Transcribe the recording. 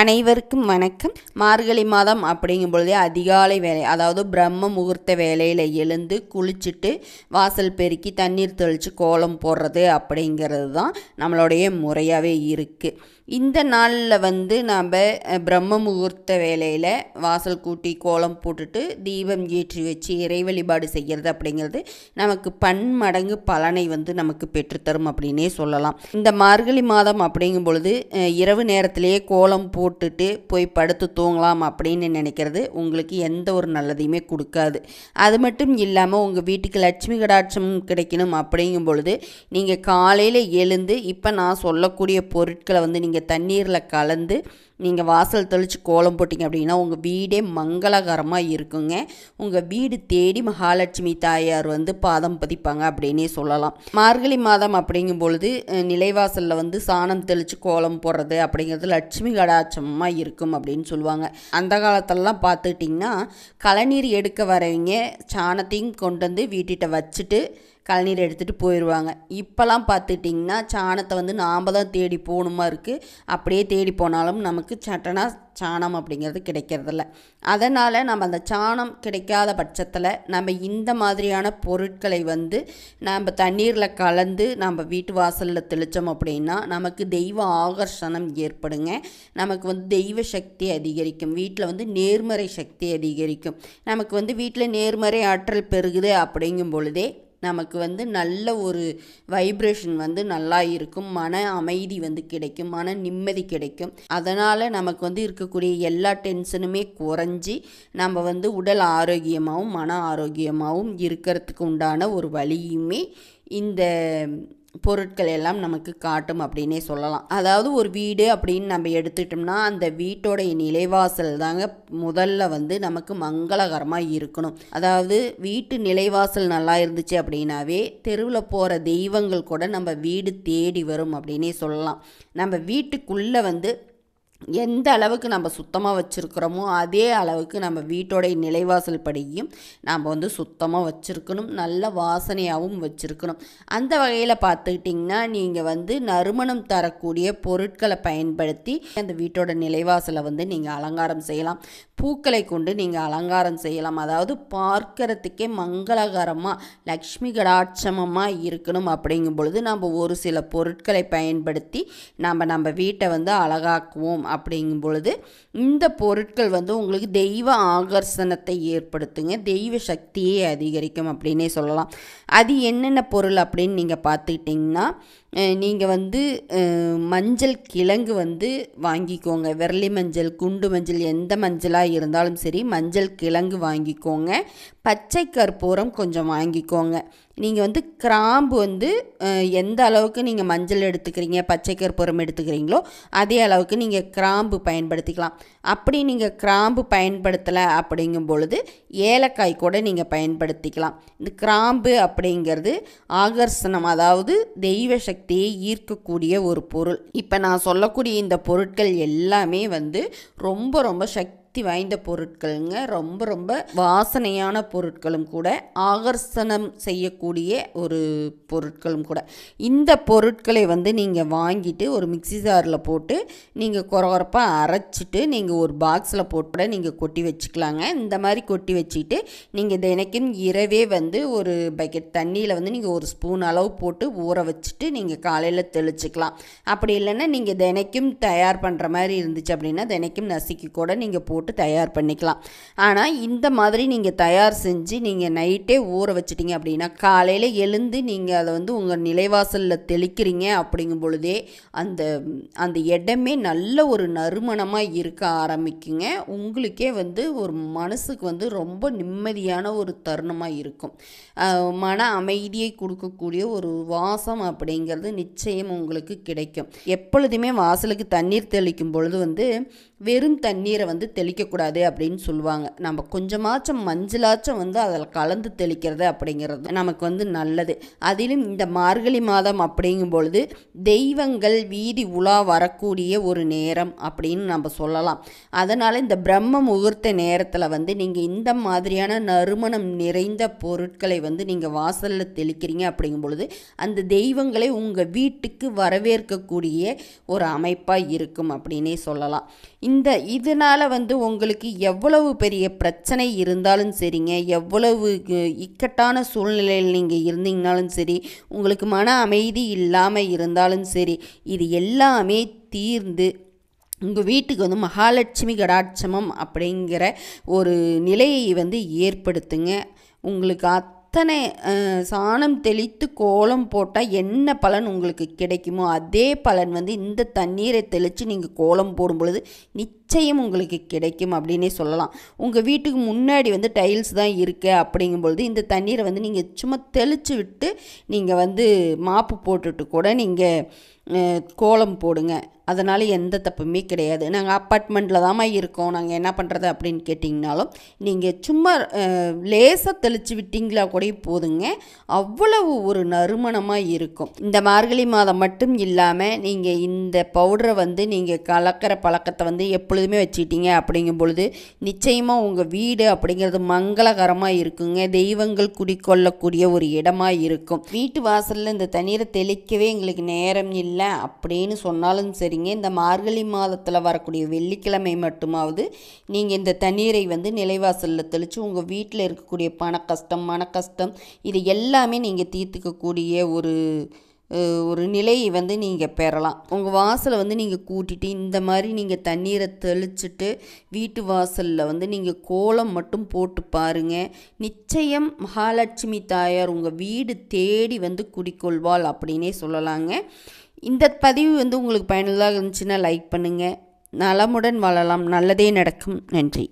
அனைவருக்கும் வணக்கம். மார்கழி மாதம் அப்படிங்கும் பொழுதே அதிகாலை வேலை, அதாவது பிரம்ம முகூர்த்த வேலையில் எழுந்து குளிச்சுட்டு வாசல் பெருக்கி தண்ணீர் தெளித்து கோலம் போடுறது அப்படிங்கிறது தான் நம்மளுடைய முறையாகவே இருக்குது. இந்த நாளில் நாம் பிரம்ம முகூர்த்த வேலையில் வாசல் கூட்டி கோலம் போட்டுட்டு தீபம் ஏற்றி வச்சு இறை வழிபாடு செய்கிறது அப்படிங்கிறது நமக்கு பன்மடங்கு பலனை நமக்கு பெற்றுத்தரும் அப்படின்னே சொல்லலாம். இந்த மார்கழி மாதம் அப்படிங்கும் பொழுது இரவு நேரத்திலேயே கோலம் போட்டுட்டு போய் படுத்து தூங்கலாம் அப்படின்னு நினைக்கிறது உங்களுக்கு எந்த ஒரு நல்லதையுமே கொடுக்காது. அது மட்டும் இல்லாமல் உங்கள் வீட்டுக்கு லட்சுமி கடாட்சம் கிடைக்கணும் அப்படிங்கும் பொழுது நீங்கள் காலையில் எழுந்து இப்போ நான் சொல்லக்கூடிய பொருட்களை நீங்கள் தண்ணீரில் கலந்து நீங்கள் வாசல் தெளித்து கோலம் போட்டிங்க அப்படின்னா உங்கள் வீடே மங்களகரமாக இருக்குங்க. உங்கள் வீடு தேடி மகாலட்சுமி தாயார் பாதம் பதிப்பாங்க அப்படின்னே சொல்லலாம். மார்கழி மாதம் அப்படிங்கும் பொழுது நிலைவாசலில் சாணம் தெளித்து கோலம் போடுறது அப்படிங்கிறது லட்சுமி கடாட்சமாக இருக்கும் அப்படின்னு சொல்லுவாங்க. அந்த காலத்திலலாம் பார்த்துக்கிட்டிங்கன்னா களைநீர் எடுக்க வரவங்க சாணத்தையும் கொண்டு வந்து வீட்டிட்ட வச்சுட்டு களைநீர் எடுத்துகிட்டு போயிடுவாங்க. இப்போலாம் பார்த்துட்டிங்கன்னா சாணத்தை நாம் தான் தேடி போகணுமா இருக்குது. அப்படியே தேடி போனாலும் நமக்கு சட்டனா சாணம் அப்படிங்கிறது கிடைக்கிறதில்ல. அதனால் நம்ம அந்த சாணம் கிடைக்காத பட்சத்தில் நம்ம இந்த மாதிரியான பொருட்களை நம்ம தண்ணீரில் கலந்து நம்ம வீட்டு வாசலில் தெளித்தோம் அப்படின்னா நமக்கு தெய்வ ஆகர்ஷணம் ஏற்படுங்க. நமக்கு தெய்வ சக்தி அதிகரிக்கும். வீட்டில் நேர்மறை சக்தி அதிகரிக்கும். நமக்கு வீட்டில் நேர்மறை ஆற்றல் பெருகுது அப்படிங்கும் பொழுதே நமக்கு நல்ல ஒரு வைப்ரேஷன் நல்லா இருக்கும். மன அமைதி கிடைக்கும். மன நிம்மதி கிடைக்கும். அதனால் நமக்கு இருக்கக்கூடிய எல்லா டென்ஷனுமே குறைஞ்சி நம்ம உடல் ஆரோக்கியமாகவும் மன ஆரோக்கியமாகவும் இருக்கிறதுக்கு உண்டான ஒரு வழியுமே இந்த பொருட்கள் எல்லாம் நமக்கு காட்டும் அப்படின்னே சொல்லலாம். அதாவது ஒரு வீடு அப்படின்னு நம்ம எடுத்துட்டோம்னா அந்த வீட்டோடைய நிலைவாசல் தாங்க முதல்ல நமக்கு மங்களகரமாக இருக்கணும். அதாவது வீட்டு நிலைவாசல் நல்லா இருந்துச்சு அப்படின்னாவே தெருவில் போகிற தெய்வங்கள் கூட நம்ம வீடு தேடி வரும் அப்படின்னே சொல்லலாம். நம்ம வீட்டுக்குள்ளே எந்த அளவுக்கு நம்ம சுத்தமாக வச்சுருக்கிறோமோ அதே அளவுக்கு நம்ம வீட்டோடைய நிலைவாசல் படியும் நாம் சுத்தமாக வச்சுருக்கணும். நல்ல வாசனையாகவும் வச்சுருக்கணும். அந்த வகையில் பார்த்துக்கிட்டிங்கன்னா நீங்கள் நறுமணம் தரக்கூடிய பொருட்களை பயன்படுத்தி அந்த வீட்டோட நிலைவாசலை நீங்கள் அலங்காரம் செய்யலாம். பூக்களை கொண்டு நீங்கள் அலங்காரம் செய்யலாம். அதாவது பார்க்கறதுக்கே மங்களகரமாக லக்ஷ்மி கடாட்சமமாக இருக்கணும். அப்படிங்கும் பொழுது நம்ம ஒரு சில பொருட்களை பயன்படுத்தி நம்ம வீட்டை அழகாக்குவோம். அப்படிங்கும் பொழுது இந்த பொருட்கள் உங்களுக்கு தெய்வ ஆகர்ஷணத்தை ஏற்படுத்துங்க. தெய்வ சக்தியை அதிகரிக்கும் அப்படின்னே சொல்லலாம். அது என்னென்ன பொருள் அப்படின்னு நீங்கள் பார்த்துக்கிட்டிங்கன்னா நீங்கள் மஞ்சள் கிழங்கு வாங்கிக்கோங்க. விரலி மஞ்சள், குண்டு மஞ்சள், எந்த மஞ்சளாக இருந்தாலும் சரி மஞ்சள் கிழங்கு வாங்கிக்கோங்க. பச்சை கற்பூரம் கொஞ்சம் வாங்கிக்கோங்க. நீங்கள் கிராம்பு எந்த அளவுக்கு நீங்கள் மஞ்சள் எடுத்துக்கிறீங்க பச்சை கற்பூரம் எடுத்துக்கிறீங்களோ அதே அளவுக்கு நீங்கள் கிராம்பு பயன்படுத்திக்கலாம். அப்படி நீங்கள் கிராம்பு பயன்படுத்தலை அப்படிங்கும் பொழுது ஏலக்காய் கூட நீங்கள் பயன்படுத்திக்கலாம். இந்த கிராம்பு அப்படிங்கிறது ஆகர்ஷணம், அதாவது தெய்வ சக்தியை ஈர்க்கக்கூடிய ஒரு பொருள். இப்போ நான் சொல்லக்கூடிய இந்த பொருட்கள் எல்லாமே ரொம்ப ரொம்ப சக்தி வாய்ந்த பொருட்களுங்க. ரொம்ப ரொம்ப வாசனையான பொருட்களும் கூட, ஆகர்ஷணம் செய்யக்கூடிய ஒரு பொருட்களும் கூட. இந்த பொருட்களை நீங்கள் வாங்கிட்டு ஒரு மிக்சி ஜாரில் போட்டு நீங்கள் குறகுறப்பாக அரைச்சிட்டு நீங்கள் ஒரு பாக்ஸில் போட்டு நீங்கள் கொட்டி வச்சுக்கலாங்க. இந்த மாதிரி கொட்டி வச்சுட்டு நீங்கள் தினைக்கும் இரவே ஒரு பக்கெட் தண்ணியில் நீங்கள் ஒரு ஸ்பூன் அளவு போட்டு ஊற வச்சுட்டு நீங்கள் காலையில் தெளிச்சிக்கலாம். அப்படி இல்லைன்னா நீங்கள் தினைக்கும் தயார் பண்ணுற மாதிரி இருந்துச்சு அப்படின்னா தினைக்கும் நசுக்கி கூட நீங்கள் போட்டு தயார் பண்ணிக்கலாம். ஆனால் இந்த மாதிரி நீங்கள் தயார் செஞ்சு நீங்கள் நைட்டே ஊற வச்சிட்டிங்க அப்படின்னா காலையில் எழுந்து நீங்கள் அதை உங்கள் நிலைவாசலில் தெளிக்கிறீங்க அப்படிங்கும் பொழுதே அந்த இடமே நல்ல ஒரு நறுமணமாக இருக்க ஆரம்பிக்குங்க. உங்களுக்கே ஒரு மனசுக்கு ரொம்ப நிம்மதியான ஒரு தருணமாக இருக்கும். மன அமைதியை கொடுக்கக்கூடிய ஒரு வாசம் அப்படிங்கிறது நிச்சயம் உங்களுக்கு கிடைக்கும். எப்பொழுதுமே வாசலுக்கு தண்ணீர் தெளிக்கும் பொழுது வெறும் தண்ணீரை தெளிக்கக்கூடாது அப்படின்னு சொல்லுவாங்க. நம்ம கொஞ்சமாச்சும் மஞ்சளாச்சும் அதில் கலந்து தெளிக்கிறது அப்படிங்கிறது நமக்கு நல்லது. அதிலும் இந்த மார்கழி மாதம் அப்படிங்கும் பொழுது தெய்வங்கள் வீதி உலா வரக்கூடிய ஒரு நேரம் அப்படின்னு நம்ம சொல்லலாம். அதனால் இந்த பிரம்ம முகூர்த்த நேரத்தில் நீங்கள் இந்த மாதிரியான நறுமணம் நிறைந்த பொருட்களை நீங்கள் வாசலில் தெளிக்கிறீங்க அப்படிங்கும் பொழுது அந்த தெய்வங்களை உங்கள் வீட்டுக்கு வரவேற்கக்கூடிய ஒரு அமைப்பாக இருக்கும் அப்படின்னே சொல்லலாம். இதனால் வந்து உங்களுக்கு எவ்வளவு பெரிய பிரச்சனை இருந்தாலும் சரிங்க, எவ்வளவு இக்கட்டான சூழ்நிலையில் நீங்கள் இருந்தீங்கனாலும் சரி, உங்களுக்கு மன அமைதி இல்லாமல் இருந்தாலும் சரி, இது எல்லாமே தீர்ந்து உங்கள் வீட்டுக்கு வந்து மகாலட்சுமி கடாட்சமம் அப்படிங்கிற ஒரு நிலையை வந்து ஏற்படுத்துங்க. உங்களுக்கு அத்தனை சாணம் தெளித்து கோலம் போட்டால் என்ன பலன் உங்களுக்கு கிடைக்குமோ அதே பலன் வந்து இந்த தண்ணீரை தெளித்து நீங்கள் கோலம் போடும் பொழுது நிச்சயம் உங்களுக்கு கிடைக்கும் அப்படின்னே சொல்லலாம். உங்கள் வீட்டுக்கு முன்னாடி வந்து டைல்ஸ் தான் இருக்குது அப்படிங்கும்பொழுது இந்த தண்ணீரை வந்து நீங்கள் சும்மா தெளித்து விட்டு நீங்கள் வந்து மாப்பு போட்டுட்டு கூட நீங்கள் கோலம் போடுங்க. அதனால் எந்த தப்புமே கிடையாது. நாங்கள் அப்பார்ட்மெண்ட்டில் தாம்மா இருக்கோம், நாங்கள் என்ன பண்ணுறது அப்படின்னு கேட்டிங்கனாலும் நீங்கள் சும்மா லேசாக தெளித்து விட்டிங்களா கூட போதுங்க, அவ்வளவு ஒரு நறுமணமாக இருக்கும். இந்த மார்கழி மாதம் மட்டும் இல்லாமல் நீங்கள் இந்த பவுடரை வந்து நீங்கள் கலக்கிற பழக்கத்தை வந்து எப்பொழுதுமே வச்சுக்கிட்டீங்க அப்படிங்கும் பொழுது நிச்சயமாக உங்கள் வீடு அப்படிங்கிறது மங்களகரமாக இருக்குங்க. தெய்வங்கள் குடிக்கொள்ளக்கூடிய ஒரு இடமாக இருக்கும். வீட்டு வாசலில் இந்த தண்ணீரை தெளிக்கவே எங்களுக்கு நேரம் இல்லை அப்படின்னு சொன்னாலும் சரிங்க, இந்த மார்கழி மாதத்தில் வரக்கூடிய வெள்ளிக்கிழமை மட்டுமாவது நீங்கள் இந்த தண்ணீரை வந்து நிலைவாசலில் தெளித்து உங்கள் வீட்டில் இருக்கக்கூடிய பண கஷ்டம், மன கஷ்டம், இது எல்லாமே நீங்கள் தீர்த்துக்கக்கூடிய ஒரு நிலையை வந்து நீங்கள் பெறலாம். உங்கள் வாசலை வந்து நீங்கள் கூட்டிட்டு இந்த மாதிரி நீங்கள் தண்ணீரை தெளிச்சுட்டு வீட்டு வாசலில் வந்து நீங்கள் கோலம் மட்டும் போட்டு பாருங்கள். நிச்சயம் மகாலட்சுமி தாயார் உங்கள் வீடு தேடி வந்து குடிக்கொள்வாள் அப்படின்னே சொல்லலாங்க. இந்த பதிவு வந்து உங்களுக்கு பயனுள்ளதாக இருந்துச்சுன்னா லைக் பண்ணுங்கள். நலமுடன் வாழலாம், நல்லதே நடக்கும். நன்றி.